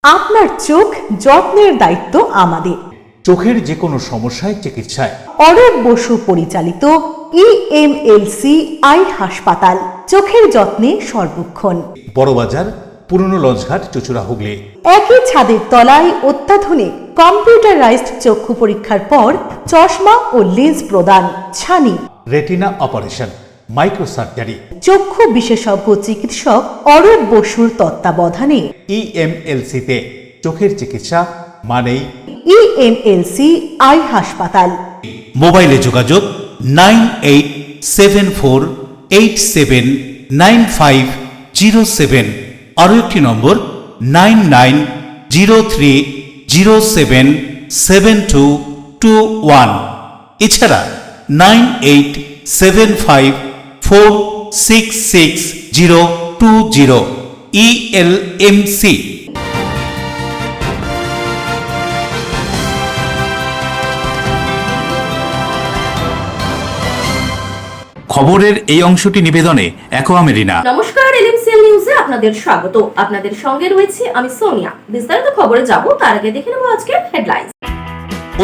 আপনার চোখ যত্নের দায়িত্ব আমাদের। চোখের যে কোনো সমস্যায় চিকিৎসায় অরূপ বসু পরিচালিত EMLC আই হাসপাতাল, চোখের যত্নে সর্বক্ষণ। বড়বাজার, পুরনো লঞ্চঘাট, চুচুড়া, হুগলি। একই ছাদের তলায় অত্যাধুনিক কম্পিউটারাইজড চক্ষু পরীক্ষার পর চশমা ও লেন্স প্রদান, ছানি, রেটিনা অপারেশন, মাইক্রো সার্জারি। চক্ষু বিশেষজ্ঞ চিকিৎসক অরূপ বসুর তত্ত্বাবধানে EMLC-তে চোখের চিকিৎসা মানেই EMLC আই হাসপাতাল। মোবাইলে যোগাযোগ 9874879507, আরও একটি নম্বর 9903077221, এছাড়া 9875466020 ELMC। খবরের এই অংশটি নিবেদনে অ্যাকোয়া মেরিনা। নমস্কার, এলএমসিএল নিউজে আপনাদের স্বাগত। আপনাদের সঙ্গে রয়েছে আমি সোনিয়া। বিস্তারিত খবরে যাব তার আগে দেখে নেব আজকের হেডলাইন্স।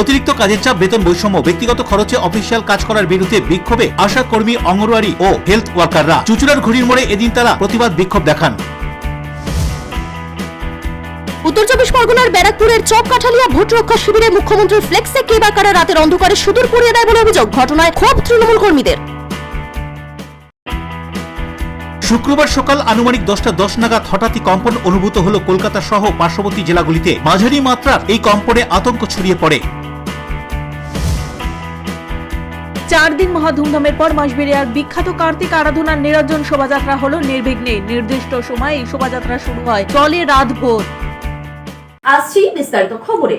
অতিরিক্ত কাজের চাপ, বেতন বৈষম্য, ব্যক্তিগত খরচে অফিসিয়াল কাজ করার বিরুদ্ধে বিক্ষোভে আশা কর্মী, অঙ্গনওয়াড়ি ও হেলথ ওয়ার্কাররা চুচুড়ার ঘড়ির মোড়ে এদিন তারা প্রতিবাদ বিক্ষোভ দেখান। উত্তর চব্বিশ পরগনার ব্যারাকপুরের চককাঠালিয়া ভোট রক্ষা শিবিরে মুখ্যমন্ত্রীর ফ্লেক্সে কে বা কারা রাতের অন্ধকারে সুদূর পুড়িয়ে দেয় বলে অভিযোগ। ঘটনায় ক্ষোভ তৃণমূল কর্মীদের। শুক্রবার সকাল আনুমানিক 10টা 10 নাগাদ হঠাৎই কম্পন অনুভূত হল কলকাতা সহ পার্শ্ববর্তী জেলাগুলিতে। মাঝারি মাত্রার এই কম্পনে আতঙ্ক ছড়িয়ে পড়ে। 4 দিন মহা ধুমধামের পর মাসবেড়িয়ার বিখ্যাত কার্তিক আরাধনার নিরঞ্জন শোভাযাত্রা হলো নির্বিঘ্নে। নির্দিষ্ট সময়ে এই শোভাযাত্রা শুরু হয়, চলে রাত ভোর। আসছি বিস্তারিত খবরে।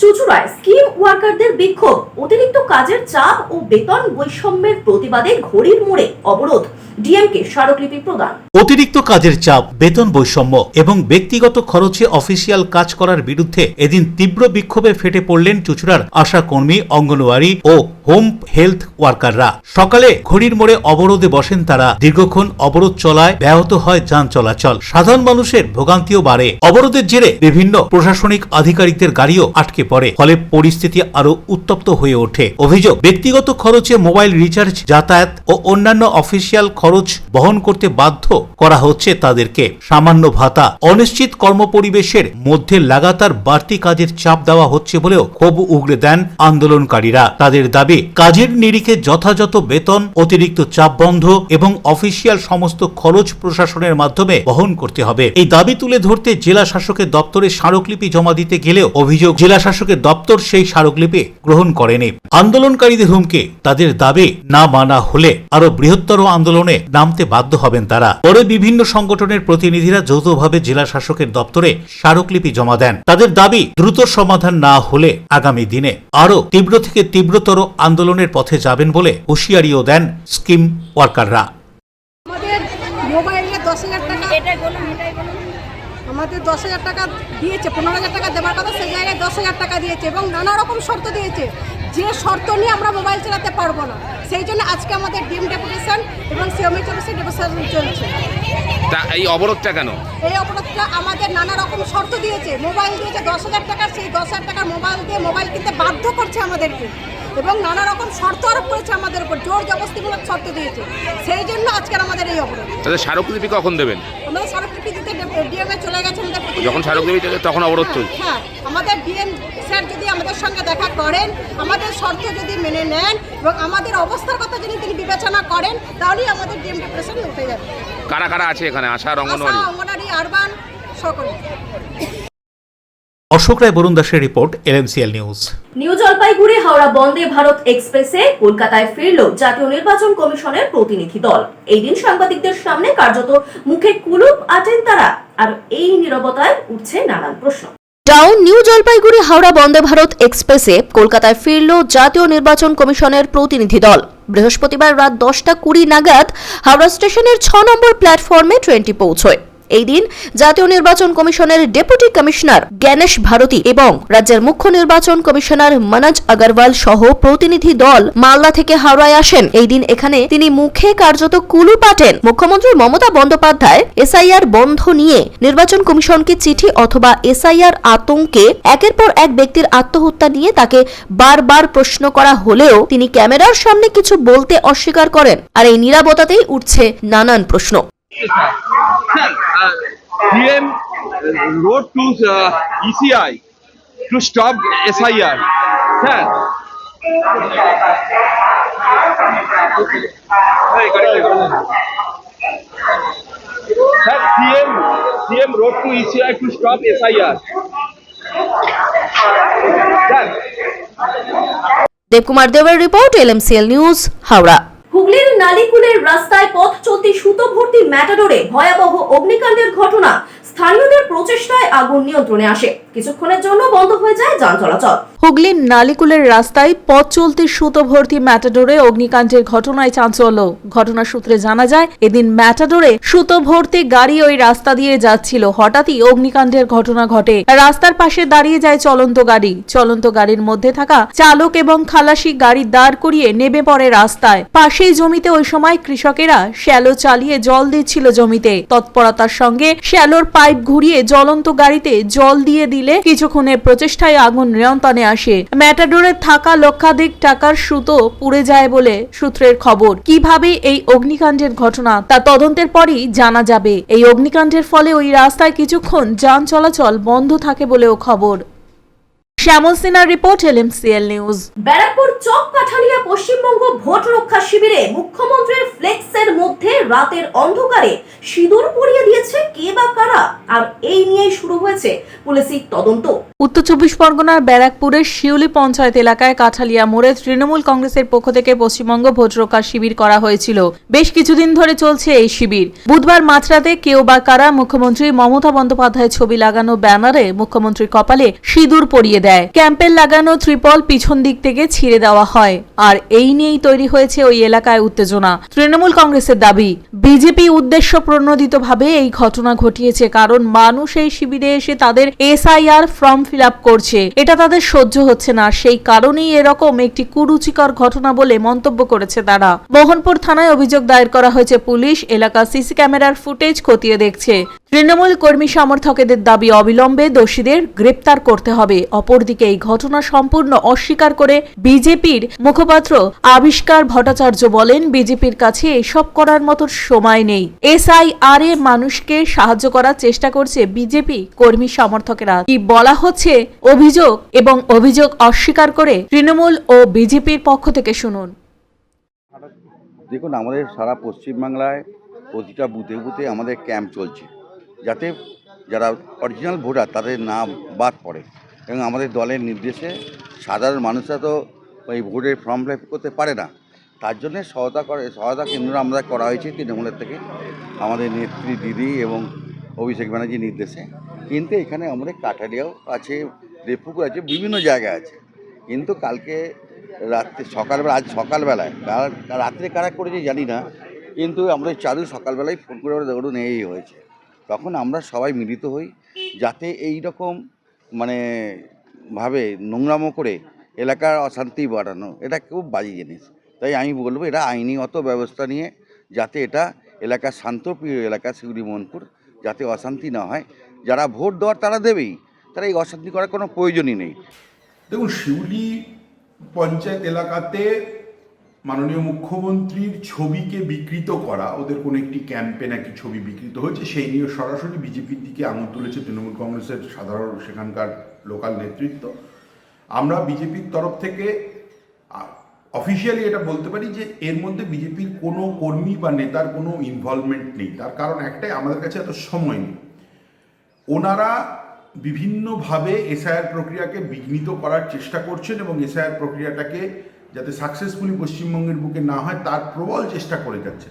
চুচুড়ায় স্কিম ওয়ার্কারদের বিক্ষোভ, অতিরিক্ত কাজের চাপ ও বেতন বৈষম্যের প্রতিবাদে ঘড়ির মোড়ে অবরোধ, ডিএমকে স্মারকলিপি প্রদান। অতিরিক্ত কাজের চাপ, বেতন বৈষম্য এবং ব্যক্তিগত খরচে অফিসিয়াল কাজ করার বিরুদ্ধে এদিন তীব্র বিক্ষোভে ফেটে পড়লেন চুচুড়ার আশা কর্মী, অঙ্গনওয়াড়ি ও হোম হেলথ ওয়ার্কাররা। সকালে ঘড়ির মোড়ে অবরোধে বসেন তারা। দীর্ঘক্ষণ অবরোধ চলায় ব্যাহত হয় যান চলাচল, সাধারণ মানুষের ভোগান্তিও বাড়ে। অবরোধের জেরে বিভিন্ন প্রশাসনিক আধিকারিকদের গাড়িও আটকে পড়ে, ফলে পরিস্থিতি আরো উত্তপ্ত হয়ে ওঠে। অভিযোগ, ব্যক্তিগত খরচে মোবাইল রিচার্জ, যাতায়াত ও অন্যান্য অফিসিয়াল খরচ বহন করতে বাধ্য করা হচ্ছে তাদেরকে। সামান্য ভাতা, অনিশ্চিত কর্মপরিবেশের মধ্যে লাগাতার বাড়তি কাজের চাপ দেওয়া হচ্ছে বলেও ক্ষোভ উগরে দেন আন্দোলনকারীরা। তাদের দাবি, কাজের নিরিখে যথাযথ বেতন, অতিরিক্ত চাপ বন্ধ এবং অফিসিয়াল সমস্ত খরচ প্রশাসনের মাধ্যমে বহন করতে হবে। এই দাবি তুলে ধরতে জেলা শাসকের দপ্তরে স্মারকলিপি জমা দিতে গেলেও অভিযোগ, জেলা শাসকের দপ্তর সেই স্মারকলিপি গ্রহণ করেনি। আন্দোলনকারীদের হুমকি, তাদের দাবি না মানা হলে আরো বৃহত্তর আন্দোলনে নামতে বাধ্য হবেন তারা। পরে বিভিন্ন সংগঠনের প্রতিনিধিরা যৌথভাবে জেলা শাসকের দপ্তরে স্মারকলিপি জমা দেন। তাদের দাবি দ্রুত সমাধান না হলে আগামী দিনে আরো তীব্র থেকে তীব্রতর আন্দোলনের পথে যাবেন বলে হুঁশিয়ারিও দেন স্কিম ওয়ার্কাররা। আমাদের মোবাইলে 10,000 টাকা, আমাদের 10,000 টাকা দিয়েছে, 15,000 টাকা দেওয়ার কথা, সেই জায়গায় 10,000 টাকা দিয়েছে এবং নানা রকম শর্ত দিয়েছে, যে শর্ত নিয়ে আমরা মোবাইল চালাতে পারবো না। সেই জন্য আজকে আমাদের ডিএম ডেপুটেশন এবং সিএমএইচ অফিসে ডেপুটেশন চলছে। তা এই অবরোধটা কেন? এই অপরাধটা আমাদের নানা রকম শর্ত দিয়েছে, মোবাইল দিয়েছে 10,000 টাকার, সেই 10,000 টাকার মোবাইল দিয়ে মোবাইল কিনতে বাধ্য করছে আমাদেরকে এবং নানা রকম শর্ত আরোপ করেছে আমাদের উপর, জোর জবরদস্তিমূলক শর্ত দিয়েছে। সেই জন্য আজকের আমাদের এই অবরোধ। তাদের স্মারকলিপি কখন দেবেন? আমাদের স্মারকলিপি দিতে ডিএমএ চলে গেছে আমাদের। যখন স্মারকলিপি তখন অবরোধ চলছে? হ্যাঁ, আমাদের ডিএম স্যার যদি আমাদের সঙ্গে দেখা করেন, আমাদের শর্ত যদি মেনে নেন এবং আমাদের অবস্থার কথা যদি তিনি বিবেচনা করেন, তাহলেই আমাদের ডিএম ডিপ্রেশন উঠে যাবে। কারা কারা আছে এখানে? আশা, অঙ্গনওয়াড়ি, আরবান, সকলে। অশোক রায়, বরুণ দাসের report, LMCL news. New Jalpaiguri Howrah Vande Bharat express কলকাতায় ফিরল জাতীয় নির্বাচন কমিশনের প্রতিনিধি দল। এই দিন সাংবাদিকদের সামনে কার্যত মুখে কুলুপ আটেন তারা, আর এই নীরবতায় উঠছে নানান প্রশ্ন। Down new Jalpaiguri Howrah Vande Bharat express কলকাতায় ফিরল জাতীয় নির্বাচন কমিশনের প্রতিনিধি দল। বৃহস্পতিবার রাত 10টা 20 নাগাদ হাওড়া স্টেশনের 6 নম্বর প্ল্যাটফর্মে ট্রেনটি পৌঁছয়। এই দিন জাতীয় নির্বাচন কমিশনের ডেপুটি কমিশনার জ্ঞানেশ ভারতী এবং রাজ্যের মুখ্য নির্বাচন কমিশনার মনোজ আগরওয়াল সহ প্রতিনিধি দল মালদা থেকে হাওড়ায় আসেন। এই দিন এখানে তিনি মুখে কার্যত কুলু পাটেন। মুখ্যমন্ত্রী মমতা বন্দ্যোপাধ্যায় এসআইআর বন্ধ নিয়ে নির্বাচন কমিশনকে চিঠি অথবা এসআইআর আতঙ্কে একের পর এক ব্যক্তির আত্মহত্যা নিয়ে তাকে বারবার প্রশ্ন করা হলেও তিনি ক্যামেরার সামনে কিছু বলতে অস্বীকার করেন। আর এই নীরবতাতেই উঠছে নানান প্রশ্ন। PM wrote to ECI to stop SIR. Sir, CM wrote to ECI to stop SIR. Sir. Debkumar দেবের রিপোর্ট, LMCL নিউজ, হাওড়া। হুগলির নালিকুলের রাস্তায় পথ চলতি সুতো ভর্তি ম্যাটাডোরে ভয়াবহ অগ্নিকাণ্ডের ঘটনা। স্থানীয়দের প্রচেষ্টায় আগুন নিয়ন্ত্রণে আসে, কিছুক্ষণের জন্য বন্ধ হয়ে যায় যান চলাচল। হুগলির নালিকুলের রাস্তায় পথ চলতি সুতো ভর্তি ম্যাটাডোরে অগ্নিকাণ্ডের ঘটনায় চাঞ্চল্য। ঘটনা সূত্রে জানা যায়, এদিন ম্যাটাডোরে সুতো ভর্তি গাড়ি ওই রাস্তা দিয়ে যাচ্ছিল। হঠাৎই অগ্নিকাণ্ডের ঘটনা ঘটে। রাস্তার পাশে দাঁড়িয়ে যায় চলন্ত গাড়ি। চলন্ত গাড়ির মধ্যে থাকা চালক এবং খালাসি গাড়ি দাঁড় করিয়ে নেমে পড়ে রাস্তায়। পাশেই জমিতে ওই সময় কৃষকেরা শ্যালো চালিয়ে জল দিচ্ছিল জমিতে। তৎপরতার সঙ্গে শ্যালোর পাইপ ঘুরিয়ে জ্বলন্ত গাড়িতে জল দিয়ে দিলে কিছুক্ষণের প্রচেষ্টায় আগুন নিয়ন্ত্রণে আসে। ম্যাটাডোরে থাকা লক্ষাধিক টাকার সুতো পুড়ে যায় বলে সূত্রের খবর। কিভাবে এই অগ্নিকাণ্ডের ঘটনা তা তদন্তের পরই জানা যাবে। এই অগ্নিকাণ্ডের ফলে ওই রাস্তায় কিছুক্ষণ যান চলাচল বন্ধ থাকে বলেও খবর। শ্যামল সিনহার রিপোর্ট, LMCL নিউজ। ব্যারাকপুর চক কাঠালিয়া পশ্চিমবঙ্গ ভোট রক্ষা শিবিরে মুখ্যমন্ত্রীর ফ্লেক্সের মধ্যে রাতের অন্ধকারে সিঁদুর পরিয়ে দিয়েছে কে বা কারা, আর এই নিয়েই শুরু হয়েছে পুলিশি তদন্ত। উত্তর 24 পরগনার ব্যারাকপুরের শিউলি পঞ্চায়েত এলাকায় কাঠালিয়া মোড়ে তৃণমূল কংগ্রেসের পক্ষ থেকে পশ্চিমবঙ্গ ভোট রক্ষা শিবির করা হয়েছিল। বেশ কিছুদিন ধরে চলছে এই শিবির। বুধবার মাঝরাতে কেউ বা কারা মুখ্যমন্ত্রী মমতা বন্দ্যোপাধ্যায়ের ছবি লাগানো ব্যানারে মুখ্যমন্ত্রীর কপালে সিঁদুর পরিয়ে দেয়। ক্যাম্পের লাগানো ত্রিপল পিছন দিক থেকে ছিঁড়ে দেওয়া হয়। আর এই নিয়েই তৈরি হয়েছে ওই এলাকায় উত্তেজনা। তৃণমূল কংগ্রেসের দাবি, বিজেপি উদ্দেশ্য প্রণোদিতভাবে এই ঘটনা ঘটিয়েছে, কারণ মানুষ এই শিবিরে এসে তাদের এসআইআর ফর্ম ফিল আপ করছে। এটা তাদের সহ্য হচ্ছে না, সেই কারণেই এরকম একটি কুরুচিকর ঘটনা বলে মন্তব্য করেছে তারা। মোহনপুর থানায় অভিযোগ দায়ের করা হয়েছে। পুলিশ এলাকা সিসি ক্যামেরার ফুটেজ খতিয়ে দেখছে। তৃণমূল কর্মী সমর্থকদের দাবি, অবিলম্বে দোষীদের গ্রেপ্তার করতে হবে। অপরদিকে এই ঘটনা সম্পূর্ণ অস্বীকার করে বিজেপির মুখপাত্র আবিষ্কার ভট্টাচার্য বলেন, বিজেপির কাছে এসব করার মতো সময় নেই। এসআইআর এ মানুষকে সাহায্য করার চেষ্টা করছে বিজেপি কর্মী সমর্থকেরা। কি বলা হচ্ছে অভিযোগ এবং অভিযোগ অস্বীকার করে তৃণমূল ও বিজেপির পক্ষ থেকে শুনুন। দেখুন, আমাদের সারা পশ্চিমবাংলায় প্রতিটা বুথে বুথে আমাদের ক্যাম্প চলছে, যাতে যারা অরিজিনাল ভোটার তাদের নাম বাদ পড়ে। এবং আমাদের দলের নির্দেশে সাধারণ মানুষরা তো এই ভোটের ফর্ম ফিল আপ করতে পারে না, তার জন্য সহায়তা কেন্দ্র আমরা করা হয়েছে তৃণমূলের থেকে, আমাদের নেত্রী দিদি এবং অভিষেক ব্যানার্জির নির্দেশে। কিন্তু এখানে আমাদের কাঠালিয়াও আছে, দেবপুকুর আছে, বিভিন্ন জায়গায় আছে। কিন্তু কালকে রাত্রে সকালবেলা, আজ সকালবেলায়, রাত্রে কারা করেছে জানি না, কিন্তু আমরা চালু সকালবেলায় ফোন করে ধরুন এই হয়েছে। তখন আমরা সবাই মিলিত হই, যাতে এই রকম ভাবে নোংরামো করে এলাকার অশান্তি বাড়ানো, এটা খুব বাজে জিনিস। তাই আমি বলবো, এটা আইনিগত ব্যবস্থা নিয়ে যাতে এটা এলাকার শান্তপ্রিয় এলাকা শিউলি মোহনপুর, যাতে অশান্তি না হয়। যারা ভোট দেওয়ার তারা দেবেই, তারা এই অশান্তি করার কোনো প্রয়োজনই নেই। দেখুন, শিউলি পঞ্চায়েত এলাকাতে মাননীয় মুখ্যমন্ত্রীর ছবিকে বিকৃত করা, ওদের কোনো একটি ক্যাম্পে নাকি ছবি বিকৃত হয়েছে, সেই নিয়ে সরাসরি বিজেপির দিকে আঙুল তুলেছে তৃণমূল কংগ্রেসের সাধারণ সেখানকার লোকাল নেতৃত্ব। আমরা বিজেপির তরফ থেকে অফিসিয়ালি এটা বলতে পারি যে এর মধ্যে বিজেপির কোনো কর্মী বা নেতার কোনো ইনভলভমেন্ট নেই। তার কারণ একটাই, আমাদের কাছে এত সময় নেই। ওনারা বিভিন্নভাবে এসআইআর প্রক্রিয়াকে বিঘ্নিত করার চেষ্টা করছেন এবং এসআইআর প্রক্রিয়াটাকে যাতে সাকসেসফুলি পশ্চিমবঙ্গের বুকে না হয় তার প্রবল চেষ্টা করে যাচ্ছে।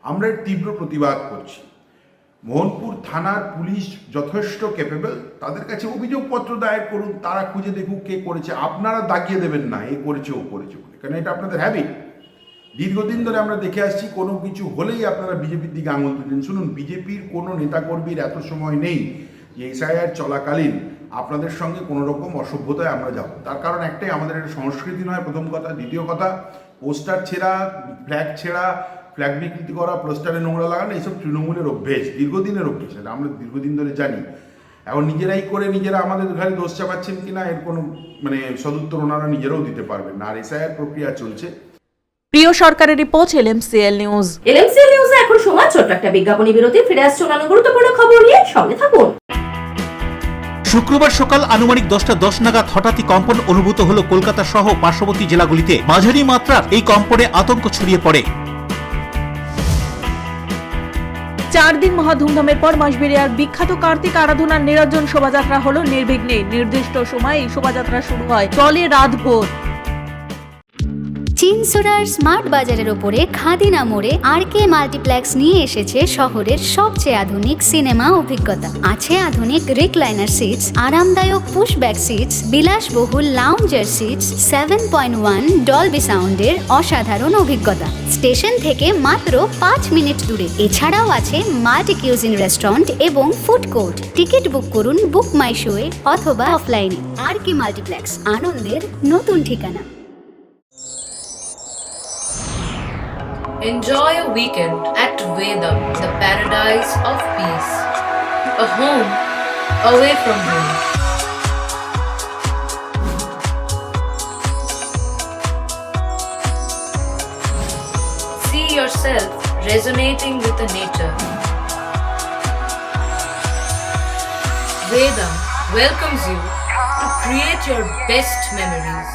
আমরা এর তীব্র প্রতিবাদ করছি। মোহনপুর থানার পুলিশ যথেষ্ট ক্যাপেবল, তাদের কাছে অভিযোগপত্র দায়ের করুন, তারা খুঁজে দেখুক কে করেছে। আপনারা দাগিয়ে দেবেন না এ করেছে ও করেছে বলে, কারণ এটা আপনাদের হ্যাবিট। দীর্ঘদিন ধরে আমরা দেখে আসছি কোনো কিছু হলেই আপনারা বিজেপির দিকে আঙুল তুলেন। শুনুন, বিজেপির কোনো নেতাকর্মীর এত সময় নেই যে এসআইআর চলাকালীন আপনাদের সঙ্গে কোনো রকম অসভ্যতায় আমরা যাব। তার কারণ একটাই, আমাদের একটা সংস্কৃতি নয়, প্রথম কথা। দ্বিতীয় কথা, পোস্টার ছেঁড়া, ফ্ল্যাগ বিকৃতি করা, পোস্টারে নোংরা লাগানো, এইসব তৃণমূলের অভ্যেস, দীর্ঘদিনের অভ্যেস। এটা আমরা দীর্ঘদিন ধরে জানি। এখন নিজেরাই করে নিজেরা আমাদের ঘরে দোষ চাপাচ্ছেন কিনা এর কোনো সদুত্তর ওনারা নিজেরাও দিতে পারবেন না। আর এসআইআর প্রক্রিয়া চলছে। প্রিয় সরকারের রিপোর্ট, LMCL নিউজ। LMCL নিউজে এখন সময় ছোট্ট একটা বিজ্ঞাপনী বিরতি। ফিরে আসছে অন্যান্য গুরুত্বপূর্ণ খবর নিয়ে, সঙ্গে থাকুন। শুক্রবার সকাল আনুমানিক 10:10 নাগাদ হঠাৎই কম্পন অনুভূত হলো কলকাতা সহ পার্শ্ববর্তী জেলাগুলিতে। মাঝারি মাত্রার এই কম্পনে আতঙ্ক ছড়িয়ে পড়ে। 4 দিন মহা ধুমধামের পর মাসবেড়িয়ার বিখ্যাত কার্তিক আরাধনার নিরঞ্জন শোভাযাত্রা হলো নির্বিঘ্নে। নির্দিষ্ট সময়ে এই শোভাযাত্রা শুরু হয়, চলে রাত ভোর। চিনসুরার স্মার্ট বাজারের ওপরে খাদিনা মোড়ে RK মাল্টিপ্লেক্স নিয়ে এসেছে শহরের সবচেয়ে আধুনিক সিনেমা অভিজ্ঞতা। আছে আধুনিক রিক্লাইনার সিটস, আরামদায়ক পুশব্যাক সিটস, বিলাসবহুল লাউঞ্জার সিটস, 7.1 ডলবি সাউন্ডের অসাধারণ অভিজ্ঞতা। স্টেশন থেকে মাত্র 5 মিনিট দূরে। এছাড়াও আছে মাল্টি কিউজিন রেস্টুরেন্ট এবং ফুড কোর্ট। টিকিট বুক করুন বুক মাই শোয়ে অথবা অফলাইনে। RK মাল্টিপ্লেক্স, আনন্দের নতুন ঠিকানা। Enjoy a weekend at Vedam, the paradise of peace. A home away from home. See yourself resonating with the nature. Vedam welcomes you to create your best memories.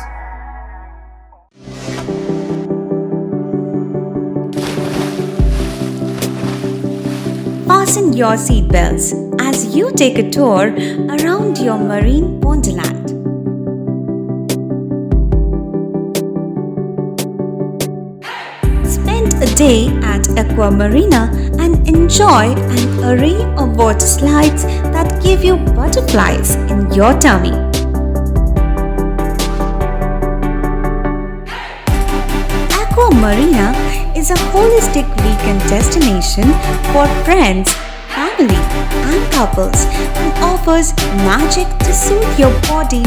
Fasten your seatbelts as you take a tour around your marine wonderland. Spend a day at Aqua Marina and enjoy an array of water slides that give you butterflies in your tummy. Aqua Marina is a holistic weekend destination for friends, family, and couples and offers magic to soothe your body,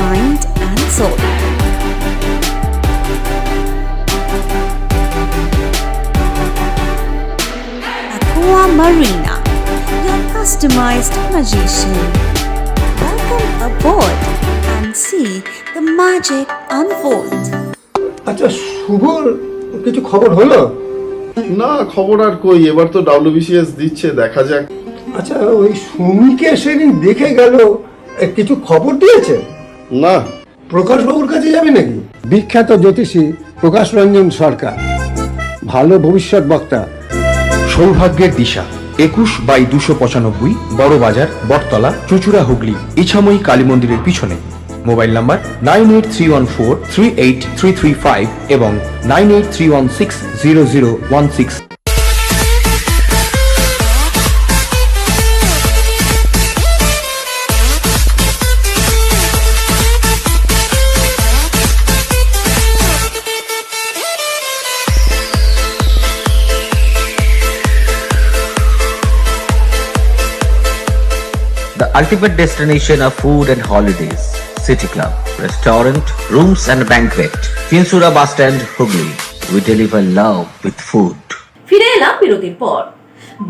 mind, and soul. Aqua Marina, your customized magician. Welcome aboard and see the magic unfold. আচ্ছা, শুভর কিছু খবর হলো? না, খবর আর কই, এবার তো WBCS দিচ্ছে, দেখা যাক। আচ্ছা, ওই সুমিকে সেদিন দেখে গেল, কিছু খবর দিয়েছে? না। প্রকাশ বাবুর কাছে যাবে নাকি? বিখ্যাত জ্যোতিষী প্রকাশ রঞ্জন সরকার, ভালো ভবিষ্যৎ বক্তা। সৌভাগ্যের দিশা, 21/295 বড় বাজার, বটতলা, চুচুড়া, হুগলি, ইছাময়ী কালী মন্দিরের পিছনে। মোবাইল নাম্বার 9831438335 এবং 9831600016। The ultimate destination of food and holidays. City Club, restaurant, rooms and banquet. Chinsura bus stand, Hugli. We deliver love with food. ফিরে এলাম বিরতির পর।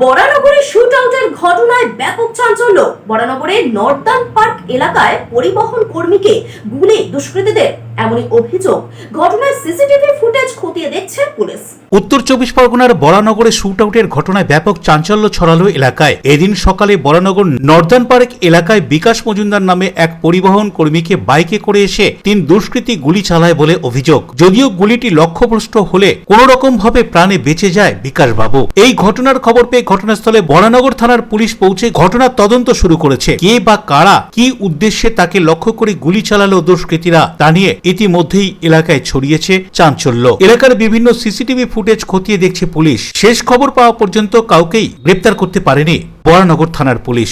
বরানগরে শুট আউটের ঘটনায় ব্যাপক চাঞ্চল্য। বরানগরের নর্দার্ন পার্ক এলাকায় পরিবহন কর্মীকে গুলি দুষ্কৃতীদের, এমনই অভিযোগ। ঘটনায় সিসিটিভি ফুটেজ খতিয়ে দেখছে পুলিশ। উত্তর 24 পরগনার বরানগরে শুট আউটের ঘটনায় ব্যাপক চাঞ্চল্য ছড়ালো এলাকায়। এদিন সকালে বরানগর নর্দার্ন পার্ক এলাকায় বিকাশ মজুমদার নামে এক পরিবহন কর্মীকে বাইকে করে এসে 3 দুষ্কৃতী গুলি চালায় বলে অভিযোগ। যদিও গুলিটি লক্ষ্যভ্রষ্ট হলে কোনো রকম ভাবে প্রাণে বেঁচে যায় বিকাশ বাবু। এই ঘটনার খবর পেয়ে ঘটনাস্থলে বরানগর থানার পুলিশ পৌঁছে ঘটনার তদন্ত শুরু করেছে। কে বা কারা কি উদ্দেশ্যে তাকে লক্ষ্য করে গুলি চালালো দুষ্কৃতীরা তা নিয়ে ইতিমধ্যেই এলাকায় ছড়িয়েছে চাঞ্চল্য। এলাকার বিভিন্ন সিসিটিভি ফুটেজ খতিয়ে দেখছে পুলিশ। শেষ খবর পাওয়া পর্যন্ত কাউকেই গ্রেপ্তার করতে পারেনি বরানগর থানার পুলিশ।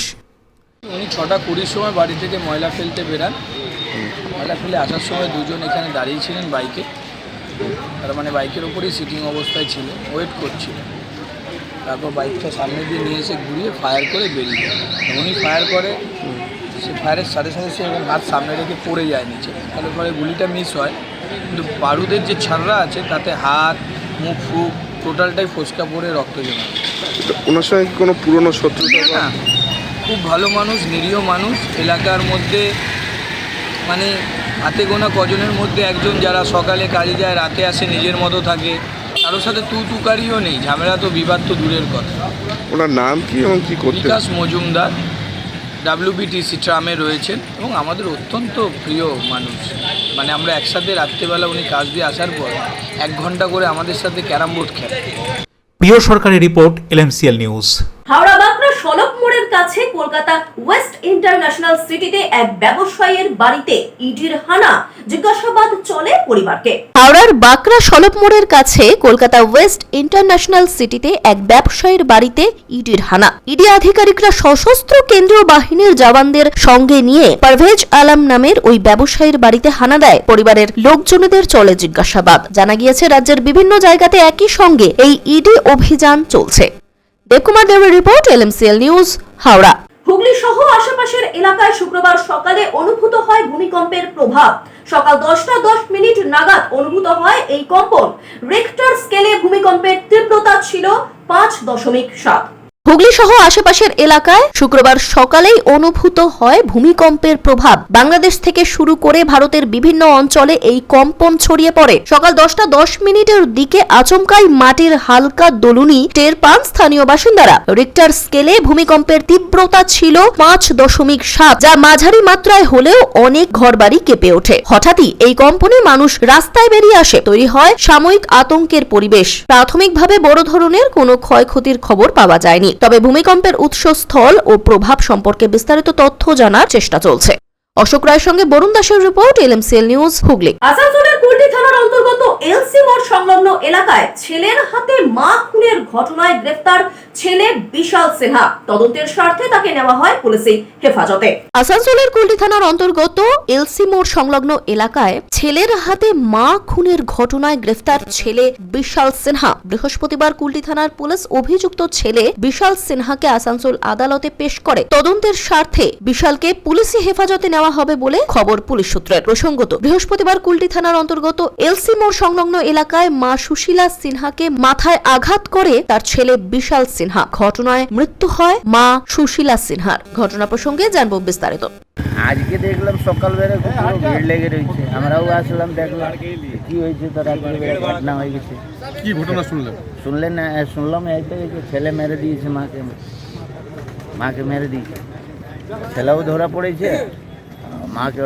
উনি 6:20 সময় বাড়ি থেকে ময়লা ফেলতে বেরান। ময়লা ফেলে আসার সময় দুজন এখানে দাঁড়িয়ে ছিলেন বাইকে। তার মানে বাইকের ওপরেই সিটিং অবস্থায় ছিল, ওয়েট করছিল। তারপর বাইকটা সামনে দিয়ে নিয়ে এসে ঘুরিয়ে ফায়ার করে বেরিয়ে যায়। উনি ফায়ার করে, সে ফায়ারের সাথে সাথে সে এবং হাত সামনে রেখে পড়ে যায় নিচে। তাহলে পরে গুলিটা মিস হয়, কিন্তু বারুদের যে ছাড়রা আছে তাতে হাত, মুখ, ফুক টোটালটাই ফোসকা পড়ে রক্ত জমে। ওনার সঙ্গে কি কোনো পুরনো শত্রুতা? না, খুব ভালো মানুষ, নিরীহ মানুষ। এলাকার মধ্যে মানে হাতে গোনা কজনের মধ্যে একজন, যারা সকালে কাজে যায়, রাতে আসে, নিজের মতো থাকে, কারোর সাথে তুকারিও নেই, ঝামেলা তো বিবাদ তো দূরের কথা। ওনার নাম কি এবং কি করতেন? বিকাশ মজুমদার, WBTC ট্রামে রয়েছেন এবং আমাদের অত্যন্ত প্রিয় মানুষ। মানে আমরা একসাথে রাত্রেবেলা উনি কাজ দিয়ে আসার পর 1 ঘন্টা করে আমাদের সাথে ক্যারাম বোর্ড খেলেন। প্রিয় সরকারের report, LMCL news. Howrah Bankra সড়ক মোড়ের কাছে কলকাতা ওয়েস্ট ইন্টারন্যাশনাল সিটিতে এক ব্যবসায়ীর বাড়িতে ইডির হানা, জিজ্ঞাসাবাদ চলে পরিবারকে। হাওড়ার বাঁকড়া সড়ক মোড়ের কাছে কলকাতা ওয়েস্ট ইন্টারন্যাশনাল সিটিতে এক ব্যবসায়ীর বাড়িতে ইডির হানা। ইডি আধিকারিকরা সশস্ত্র কেন্দ্রীয় বাহিনীর জওয়ানদের সঙ্গে নিয়ে পারভেজ আলম নামের ওই ব্যবসায়ীর বাড়িতে হানা দেয়। পরিবারের লোকজনদের চলে জিজ্ঞাসাবাদ। জানা গিয়েছে রাজ্যের বিভিন্ন জায়গাতে একই সঙ্গে এই ইডি অভিযান চলছে। দেবকুমার দেবের report, LMCL news, Howrah. Hooghly সহ আশেপাশের এলাকায় শুক্রবার সকালে অনুভূত হয় ভূমিকম্পের প্রভাব। সকাল 10:10 নাগাদ অনুভূত হয় এই কম্পন। রিক্টার স্কেলে ভূমিকম্পের তীব্রতা ছিল 5.7। হুগলি সহ আশেপাশের এলাকায় শুক্রবার সকালেই অনুভূত হয় ভূমিকম্পের প্রভাব। বাংলাদেশ থেকে শুরু করে ভারতের বিভিন্ন অঞ্চলে এই কম্পন ছড়িয়ে পড়ে। সকাল 10:10 দিকে আচমকাই মাটির হালকা দোলুনি টের পান স্থানীয় বাসিন্দারা। রিক্টার স্কেলে ভূমিকম্পের তীব্রতা ছিল 5.7, যা মাঝারি মাত্রায় হলেও অনেক ঘরবাড়ি কেঁপে ওঠে। হঠাৎই এই কম্পনে মানুষ রাস্তায় বেরিয়ে আসে। তৈরি হয় সাময়িক আতঙ্কের পরিবেশ। প্রাথমিকভাবে বড় ধরনের কোনো ক্ষয়ক্ষতির খবর পাওয়া যায়নি। তবে ভূমিকম্পের উৎসস্থল ও প্রভাব সম্পর্কে বিস্তারিত তথ্য জানার চেষ্টা চলছে। অশোক রায়ের সঙ্গে বরুণ দাসের রিপোর্ট, LMCL নিউজ, হুগলি। আসানসোলের কুলটি থানার অন্তর্গত এলসি মোড় সংলগ্ন এলাকায় ছেলের হাতে মা খুনের ঘটনায় গ্রেফতার ছেলে বিশাল সিনহা। তদন্তের স্বার্থে তাকে নেওয়া হয় পুলিশি হেফাজতে। আসানসোলের কুলটি থানার অন্তর্গত এলসি মোড় সংলগ্ন এলাকায় ছেলের হাতে মা খুনের ঘটনায় গ্রেফতার ছেলে বিশাল সিনহা। বৃহস্পতিবার কুলটি থানার পুলিশ অভিযুক্ত ছেলে বিশাল সিনহাকে আসানসোল আদালতে পেশ করে। তদন্তের স্বার্থে বিশালকে পুলিশি হেফাজতে নেওয়া হবে বলে খবর পুলিশ সূত্রের। প্রসঙ্গত, বৃহস্পতিবার কুলটি থানার অন্তর্গত এলসি মোড় সংলগ্ন এলাকায় মা সুশীলা সিনহাকে মাথায় আঘাত করে তার ছেলে বিশাল সিনহা। ঘটনায় মৃত্যু হয় মা সুশীলা সিনহার। ঘটনা প্রসঙ্গে জানবো বিস্তারিত। আজকে দেখলাম সকালবেলা ভিড় লেগে রয়েছে, আমরাও আসলাম, দেখলাম কি হয়েছে। তো রাত্রিবেলা ঘটনা হয়ে গেছে। কি ঘটনা শুনলেন না? শুনলাম এই তো ছেলে মেরে দিয়েছে, মাকে মেরে দিয়েছে। ছেলেও ধরা পড়েছে, মাকে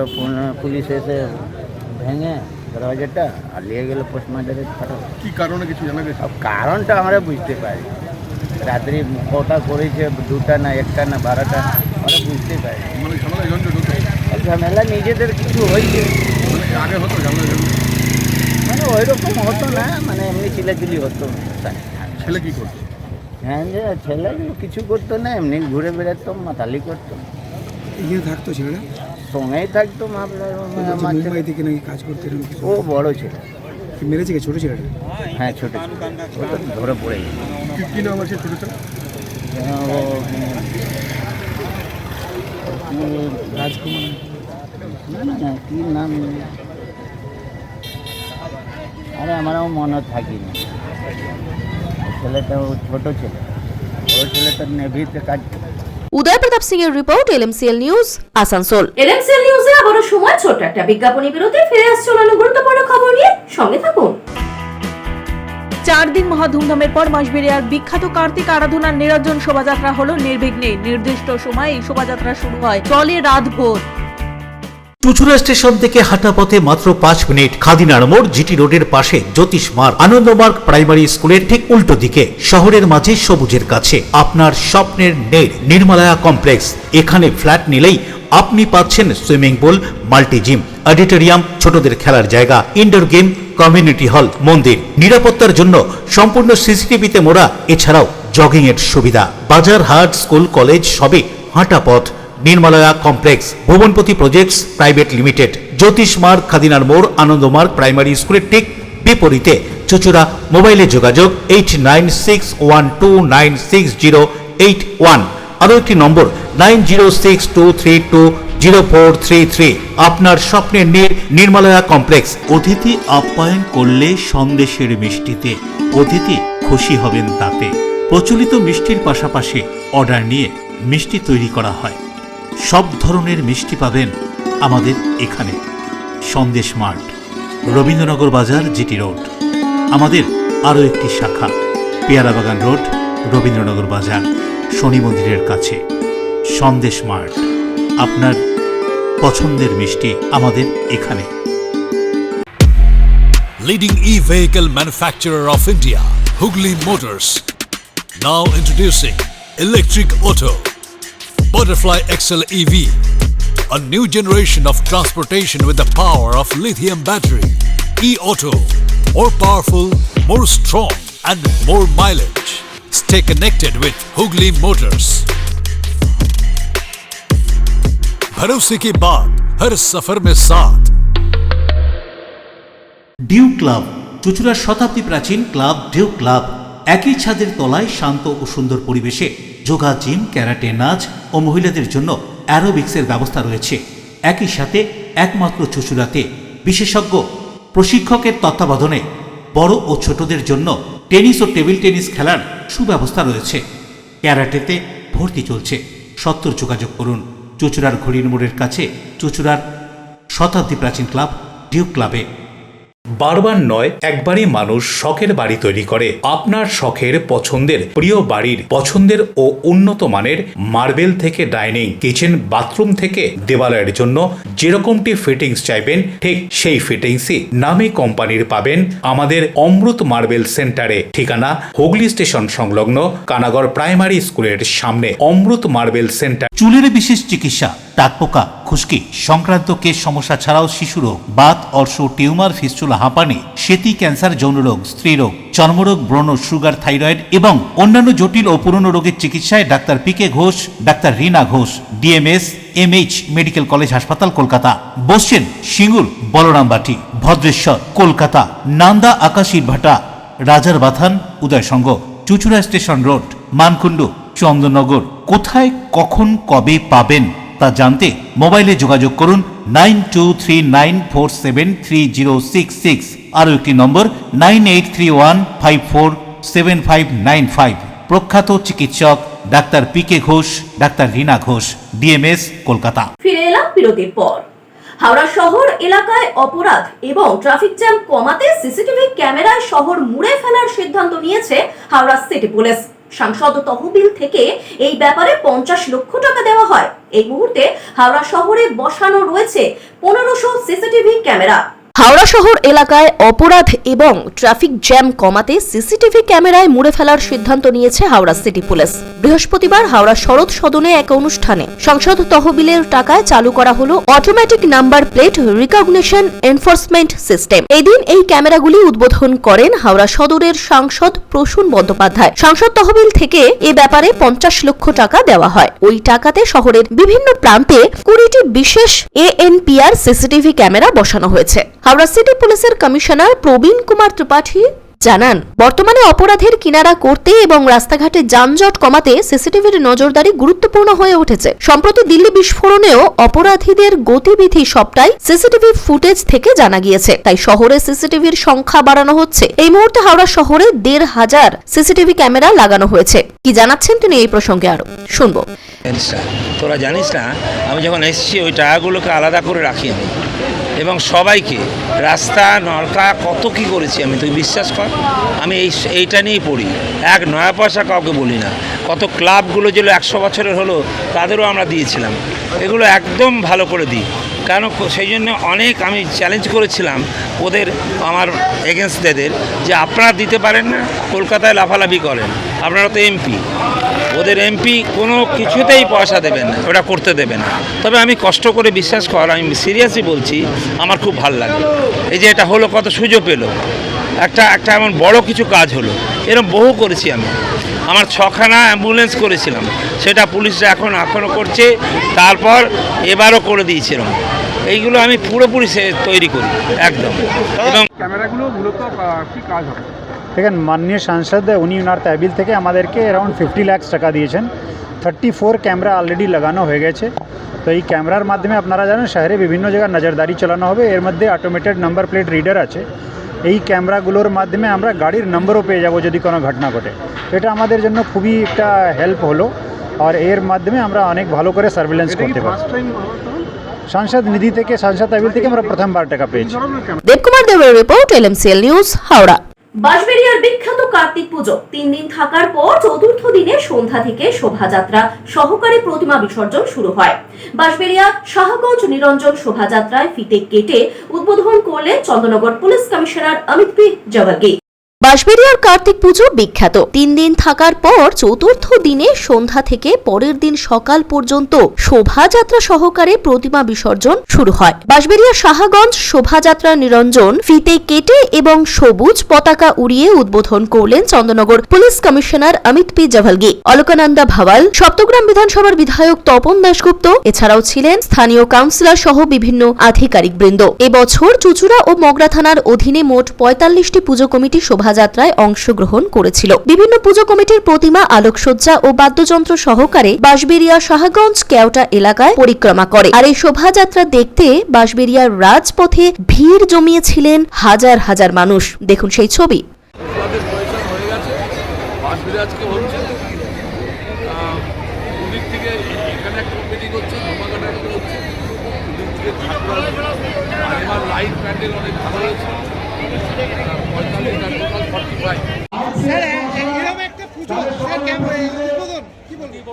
পুলিশ এসে ভেঙে দরওয়াজাটা আর নিয়ে গেল পোস্টমার্টমে পাঠাতে। কি কারণে কিছু জানা গেছে? কারণটা আমরা বুঝতে পারি। রাত্রি কটা করেছে, 2টা না 1টা না 12টা, আমরা বুঝতে পারি। মানে ঝামেলা নিজেদের কিছু হয়েছে, আগে হতো ঝামেলা? মানে ওই রকম হতো না, মানে এমনি চিলাচিলি হতো। ছেলে কি করতো? হ্যাঁ, যে ছেলে কিছু করতো না, এমনি ঘুরে বেড়াতো, মাতালি করতো। থাকতো ছেলেটা সঙ্গেই থাকতো। মুম্বাই থেকে নাকি কাজ করতে? ও বড় ছেলে। মেরেছে কি ছোট ছেলেটা? হ্যাঁ, ছোট ছেলে, ও তো ধরে পড়ে গেছে। কি নাম আছে ছোট ছেলে? রাজকুমার না, কি নাম? আরে আমারও মনে থাকিনি। ছেলেটা ছোট ছেলে, বড় ছেলেটা নেভিতে কাজ করে। উদয় প্রতাপ সিং এর report, LMCL news, Asansol. LMCL নিউজে আবারও সময় ছোট্ট একটা বিজ্ঞাপনী বিরতি। ফিরে আসছে অন্যান্য গুরুত্বপূর্ণ খবর নিয়ে, সঙ্গে থাকুন। 4 দিন মহা ধুমধামের পর মাসবেড়িয়ার বিখ্যাত কার্তিক আরাধনার নিরঞ্জন শোভাযাত্রা হলো নির্বিঘ্নে। নির্দিষ্ট সময়ে এই শোভাযাত্রা শুরু হয়, চলে রাত ভোর। চুচুড়া স্টেশন থেকে হাঁটা পথে মাত্র 5 মিনিট। খাদিনার মোড়, জিটি রোডের পাশে জ্যোতিষ মার্গ, আনন্দমার্গ প্রাইমারি স্কুলের ঠিক উল্টো দিকে, শহরের মাঝে সবুজের কাছে আপনার স্বপ্নের নেড় নির্মলায়া কমপ্লেক্স। এখানে ফ্ল্যাট নিলেই আপনি পাচ্ছেন swimming pool, multi gym, auditorium, ছোটদের খেলার জায়গা, ইনডোর গেম, কমিউনিটি হল, মন্দির। নিরাপত্তার জন্য সম্পূর্ণ সিসিটিভিতে মোড়া। এছাড়াও জগিং এর সুবিধা। বাজার, হাট, স্কুল, কলেজ সবে হাঁটা পথ। নির্মলায়া কমপ্লেক্স, ভুবনপতি প্রজেক্টস প্রাইভেট লিমিটেড, জ্যোতিষ মার্গ, খাদিনার মোড়, আনন্দমার্গ প্রাইমারি স্কুলের ঠিক বিপরীতে চুচুড়া মোবাইলে যোগাযোগ 8961296081, আরও একটি নম্বর 9062320433। আপনার স্বপ্নের নির্মলয়া কমপ্লেক্স। অতিথি আপ্যায়ন করলে সন্দেশের মিষ্টিতে অতিথি খুশি হবেন তাতে। প্রচলিত মিষ্টির পাশাপাশি অর্ডার নিয়ে মিষ্টি তৈরি করা হয়। সব ধরনের মিষ্টি পাবেন আমাদের এখানে। সন্দেশ মার্ট, রবীন্দ্রনগর বাজার, জিটি রোড। আমাদের আরও একটি শাখা পেয়ারাবাগান রোড, রবীন্দ্রনগর বাজার, শনি মন্দিরের কাছে। সন্দেশ মার্ট, আপনার পছন্দের মিষ্টি আমাদের এখানে। Leading e-vehicle manufacturer of India, Hugli Motors, now introducing electric auto, Butterfly XL EV, a new generation of transportation with the power of lithium battery. E-auto, more powerful, more strong and more mileage. Stay connected with Hugli Motors. भरोसे की बात हर सफर में साथ। Due club, চুচুড়ার শতাব্দী প্রাচীন club due club. একই ছাদের তলায় শান্ত ও সুন্দর পরিবেশে যোগা, জিম, ক্যারাটে, নাচ ও মহিলাদের জন্য অ্যারোবিক্সের ব্যবস্থা রয়েছে। একই সাথে একমাত্র চুচুড়াতে বিশেষজ্ঞ প্রশিক্ষকের তত্ত্বাবধানে বড় ও ছোটদের জন্য টেনিস ও টেবিল টেনিস খেলার সুব্যবস্থা রয়েছে। ক্যারাটেতে ভর্তি চলছে। সত্তর যোগাযোগ করুন চুচুড়ার ঘড়ির মোড়ের কাছে চুচুড়ার শতাব্দী প্রাচীন ক্লাব ডিউ ক্লাবে। বারবার নয়, একবারই মানুষ শখের বাড়ি তৈরি করে। আপনার শখের পছন্দের প্রিয় বাড়ির পছন্দের ও উন্নত মানের মার্বেল থেকে ডাইনিং, কিচেন, বাথরুম থেকে দেওয়ালের জন্য যেরকমটি ফিটিংস চাইবেন ঠিক সেই ফিটিংসই নামী কোম্পানির পাবেন আমাদের অমৃত মার্বেল সেন্টারে। ঠিকানা হুগলি স্টেশন সংলগ্ন কানাগড় প্রাইমারি স্কুলের সামনে। অমৃত মার্বেল সেন্টার। চুলের বিশেষ চিকিৎসা, টাকপোকা, খুশকি সংক্রান্ত কেশ সমস্যা ছাড়াও শিশুরোগ, বাত, অর্শ, টিউমার, ফিস্টুলা, হাঁপানি, সেতি, ক্যান্সার, যৌনরোগ, স্ত্রীরোগ, চর্মরোগ, ব্রণ, সুগার, থাইরয়েড এবং অন্যান্য জটিল ও পুরনো রোগের চিকিৎসায় doctor PK Ghosh, doctor Rina Ghosh, DMS MH medical college হাসপাতাল, কলকাতা। বসছেন সিঙ্গুর, বলরামবাটি, ভদ্রেশ্বর, কলকাতা, নান্দা, আকাশীরভাটা, রাজার বাথান, উদয়সঙ্গ, চুচুড়া স্টেশন রোড, মানকুণ্ডু, চন্দননগর। কোথায়, কখন, কবে পাবেন তা জানতে মোবাইলে যোগাযোগ করুন 9239473066। আরও একটি নম্বর 9831547595। প্রখ্যাত চিকিৎসক doctor PK Ghosh, doctor Rina Ghosh, DMS, Kolkata. ফিরে এলাম বিরতির পর। হাওড়া শহর এলাকায় অপরাধ এবং ট্রাফিক জ্যাম কমাতে সিসিটিভি ক্যামেরায় শহর মুড়ে ফেলার সিদ্ধান্ত নিয়েছে হাওড়া সিটি পুলিশ। সাংসদ তহবিল থেকে এই ব্যাপারে 50 লক্ষ টাকা দেওয়া হয়। এই মুহূর্তে হাওড়া শহরে বসানো রয়েছে 1500 সিসিটিভি ক্যামেরা। হাওড়া শহর এলাকায় অপরাধ এবং ট্রাফিক জ্যাম কমাতে সিসিটিভি ক্যামেরায় মুড়ে ফেলার সিদ্ধান্ত নিয়েছে হাওড়া সিটি পুলিশ। বৃহস্পতিবার হাওড়া শরৎ সদনে এক অনুষ্ঠানে সংসদ তহবিলের টাকায় চালু করা হলো automatic number plate recognition enforcement system. এদিন এই ক্যামেরাগুলি উদ্বোধন করেন হাওড়া সদরের সাংসদ প্রসূন বন্দ্যোপাধ্যায়। সংসদ তহবিল থেকে এ ব্যাপারে 50 লক্ষ টাকা দেওয়া হয়। ওই টাকাতে শহরের বিভিন্ন প্রান্তে 20টি বিশেষ ANPR সিসিটিভি ক্যামেরা বসানো হয়েছে। হাওড়া সিটি পুলিশের কমিশনার প্রবীণ কুমার ত্রিপাঠী জানান, বর্তমানে অপরাধের কিনারা করতে এবং রাস্তাঘাটে যানজট কমাতে সিসিটিভির নজরদারি গুরুত্বপূর্ণ হয়ে উঠেছে। সম্প্রতি দিল্লি বিস্ফোরণেও অপরাধীদের গতিবিধি সবটাই সিসিটিভি ফুটেজ থেকে জানা গিয়েছে। তাই শহরে সিসিটিভির সংখ্যা বাড়ানো হচ্ছে। এই মুহূর্তে হাওড়া শহরে 1500 সিসিটিভি ক্যামেরা লাগানো হয়েছে। কি জানাচ্ছেন তিনি এই প্রসঙ্গে, আরো শুনবো। তোরা জানিস না, আমি যখন এসেছি ওই টাকাগুলোকে আলাদা করে রাখি আমি, এবং সবাইকে রাস্তা নলকা কত কি করেছি আমি, তুই বিশ্বাস কর। আমি এইটা নিয়েই পড়ি, 1 নয়া পয়সা কাউকে বলি না। কত ক্লাবগুলো যেগুলো 100 বছরের হলো তাদেরও আমরা দিয়েছিলাম। এগুলো একদম ভালো করে দিই, কারণ সেই জন্য অনেক আমি চ্যালেঞ্জ করেছিলাম ওদের, আমার এগেনস্টদের, যে আপনারা দিতে পারেন না, কলকাতায় লাফালাফি করেন, আপনারা তো এমপি। ওদের এমপি কোনো কিছুতেই পয়সা দেবেন না, ওটা করতে দেবে না। তবে আমি কষ্ট করে, বিশ্বাস কর, আমি সিরিয়াসলি বলছি, আমার খুব ভালো লাগে। এই যে এটা হলো, কত সুযোগ পেলো, একটা এমন বড় কিছু কাজ হলো। এরকম বহু করেছি আমি। আমার 6খানা অ্যাম্বুলেন্স করেছিলাম, সেটা পুলিশরা এখনও করছে। তারপর এবারও করে দিয়েছিলাম। এইগুলো আমি পুরোপুরি তৈরি করি একদম। এবং ক্যামেরাগুলো মূলত কি কাজ হবে? দেখেন, মাননীয় সাংসদ উনি ওনার তহবিল থেকে আমাদেরকে অ্যারাউন্ড 50 লাখ টাকা দিয়েছেন। 34 ক্যামেরা অলরেডি লাগানো হয়ে গেছে। তো এই ক্যামেরার মাধ্যমে আপনারা জানেন শহরে বিভিন্ন জায়গায় নজরদারি চালানো হবে। এর মধ্যে অটোমেটেড নাম্বার প্লেট রিডার আছে। এই ক্যামেরাগুলোর মাধ্যমে আমরা গাড়ির নম্বরও পেয়ে যাব যদি কোনো ঘটনা ঘটে। এটা আমাদের জন্য খুবই একটা হেল্প হলো, আর এর মাধ্যমে আমরা অনেক ভালো করে সার্ভিলেন্স করতে পারি। সাংসদ নিধি থেকে, সাংসদ তহবিল থেকে আমরা প্রথমবার টাকা পেয়েছি। দেবকুমার দেবের রিপোর্ট, LMCL নিউজ, হাওড়া। বাঁশবেড়িয়ার বিখ্যাত কার্তিক পুজো 3 দিন থাকার পর চতুর্থ দিনে সন্ধ্যা থেকে শোভাযাত্রা সহকারে প্রতিমা বিসর্জন শুরু হয়। বাঁশবেড়িয়া শাহগঞ্জ নিরঞ্জন শোভাযাত্রায় ফিতে কেটে উদ্বোধন করলেন Chandannagar police commissioner Amit P Javagi. বাঁশবেড়িয়ার কার্তিক পুজো বিখ্যাত। 3 দিন থাকার পর চতুর্থ দিনে সন্ধ্যা থেকে পরের দিন সকাল পর্যন্ত শোভাযাত্রা সহকারে প্রতিমা বিসর্জন শুরু হয়। বাঁশবেড়িয়া শাহগঞ্জ শোভাযাত্রা নিরঞ্জন ফিতে কেটে এবং সবুজ পতাকা উড়িয়ে উদ্বোধন করলেন Chandannagar police commissioner Amit P Javagi. Alakananda Bhawal, Saptagram বিধানসভার বিধায়ক তপন দাশগুপ্ত এছাড়াও ছিলেন স্থানীয় কাউন্সিলর সহ বিভিন্ন আধিকারিক বৃন্দ। এবছর চুচুড়া ও মগরা থানার অধীনে মোট 45টি পুজো কমিটি শোভাযাত্রায় অংশগ্রহণ করেছিল। বিভিন্ন পুজো কমিটির প্রতিমা আলোকসজ্জা ও বাদ্যযন্ত্র সহকারে বাঁশবেড়িয়া শাহগঞ্জ কেওটা এলাকায় পরিক্রমা করে। আর এই শোভাযাত্রা দেখতে বাঁশবেড়িয়ার রাজপথে ভিড় জমিয়েছিলেন হাজার হাজার মানুষ। দেখুন সেই ছবি।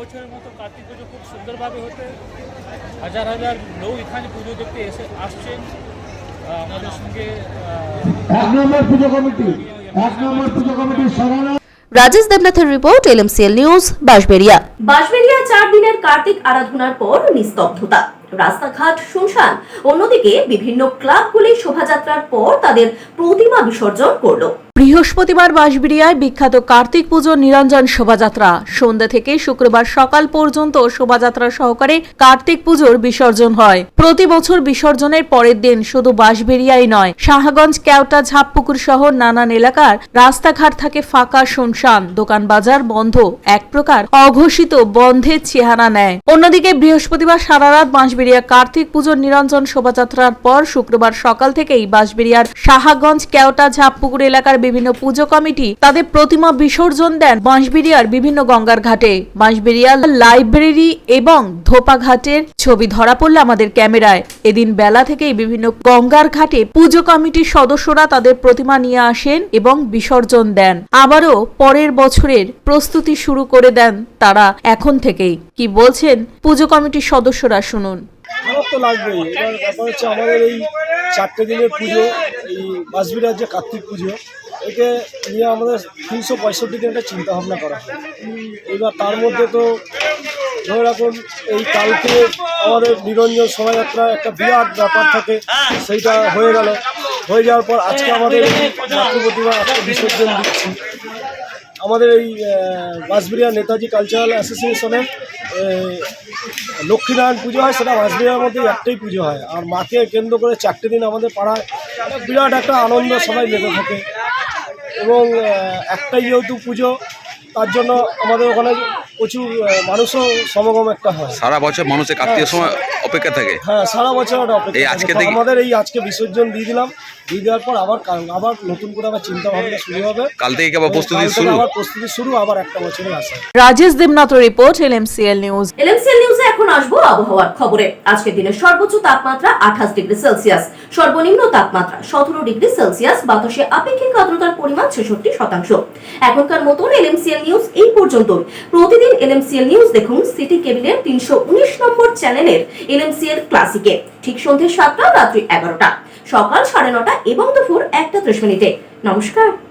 বছরের মতো কার্তিক পুজো খুব সুন্দরভাবে হতে হাজার হাজার লোক এখানে পুজো দেখতে আসছেন। আমাদের সঙ্গে রাজেশ দেবনাথের report, LMCL news, Bansberia. Bansberia 4 দিনের কার্তিক আরাধনার পর নিস্তব্ধতা, রাস্তাঘাট শুনশান। অন্যদিকে বিভিন্ন ক্লাবগুলি শোভাযাত্রার পর তাদের প্রতিমা বিসর্জন করল। বৃহস্পতিবার বাঁশবেড়িয়ায় বিখ্যাত কার্তিক পুজো নিরঞ্জন শোভাযাত্রা সন্ধ্যা থেকে শুক্রবার সকাল পর্যন্ত শোভাযাত্রা সহকারে কার্তিক পুজোর বিসর্জন হয়। প্রতি বছর বিসর্জনের পরের দিন শুধু বাঁশবেড়িয়াই নয়, শাহগঞ্জ, কেওটা, ঝাপপুকুর সহ নানান এলাকার রাস্তাঘাট থাকে ফাঁকা শুনশান, দোকান বাজার বন্ধ, এক প্রকার অঘোষিত বন্ধের চেহারা নেয়। অন্যদিকে বৃহস্পতিবার সারা রাত বাঁশবেড়িয়া কার্তিক পুজোর নিরঞ্জন শোভাযাত্রার পর শুক্রবার সকাল থেকেই বাঁশবেড়িয়ার শাহগঞ্জ, কেওটা, ঝাপপুকুর এলাকার বিভিন্ন পুজো কমিটি তাদের প্রতিমা বিসর্জন দেন বাঁশবেড়িয়ার বিভিন্ন গঙ্গার ঘাটে। বাঁশবেড়িয়ার লাইব্রেরি এবং ধোপা ঘাটের ছবি ধরা পড়ল আমাদের ক্যামেরায়। এদিন বেলা থেকেই বিভিন্ন গঙ্গার ঘাটে পুজো কমিটির সদস্যরা তাদের প্রতিমা নিয়ে আসেন এবং বিসর্জন দেন। আবারও পরের বছরের প্রস্তুতি শুরু করে দেন তারা এখন থেকেই। কি বলছেন পুজো কমিটির সদস্যরা, শুনুন। খারাপ তো লাগবেই। এবার ব্যাপার হচ্ছে আমাদের এই 4টে দিনের পুজো, এই বাঁশবেড়িয়ার যে কার্তিক পুজো, একে নিয়ে আমাদের 365 দিন একটা চিন্তা ভাবনা করা হয়। এবার তার মধ্যে তো ধরে রাখুন এই কালকে আমাদের নিরঞ্জন শোভাযাত্রা একটা বিরাট ব্যাপার থাকে, সেইটা হয়ে গেল। হয়ে যাওয়ার পর আজকে আমাদের এই প্রতিমা আজকে বিসর্জন দিচ্ছি। আমাদের এই বাঁশবেড়িয়া নেতাজি কালচারাল অ্যাসোসিয়েশনের লক্ষ্মীনারায়ণ পুজো হয়, সেটা বাঁশবেড়িয়ার মধ্যে একটাই পুজো হয়। আর মাকে কেন্দ্র করে 4টে দিন আমাদের পাড়ায় বিরাট একটা আনন্দ সবাই মেতে থাকে। এবং একটাই যেহেতু পুজো, তার জন্য আমাদের ওখানে প্রচুর মানুষও সমাগম একটা হয়। সারা বছর মানুষের কার্তিকের সময় অপেক্ষা থাকে। হ্যাঁ, সারা বছর একটা অপেক্ষা থাকে। আমাদের এই আজকে বিসর্জন দিয়ে দিলাম, দিয়ে দেওয়ার পর আবার নতুন করে আবার চিন্তা ভাবনা শুরু হবে। কাল থেকে আবার প্রস্তুতি শুরু, আবার একটা বছরের আসে। Rajesh Debnath report, LMCL news. LMCL নিউজে এখন আসবো আবহাওয়ার খবরে। আজকের দিনের সর্বোচ্চ তাপমাত্রা 28 ডিগ্রি সেলসিয়াস, সর্বনিম্ন তাপমাত্রা 17 ডিগ্রি সেলসিয়াস, বাতাসে আপেক্ষিক আর্দ্রতার পরিমাণ 66%। এখনকার মতন LMCL নিউজ এই পর্যন্ত। প্রতিদিন LMCL নিউজ দেখুন সিটি কেবিলের 319 নম্বর চ্যানেলের LMCL ক্লাসিকে, ঠিক সন্ধ্যে 7টা, রাত্রি 11টা, সকাল 9:30 এবং দুপুর 1:30। নমস্কার।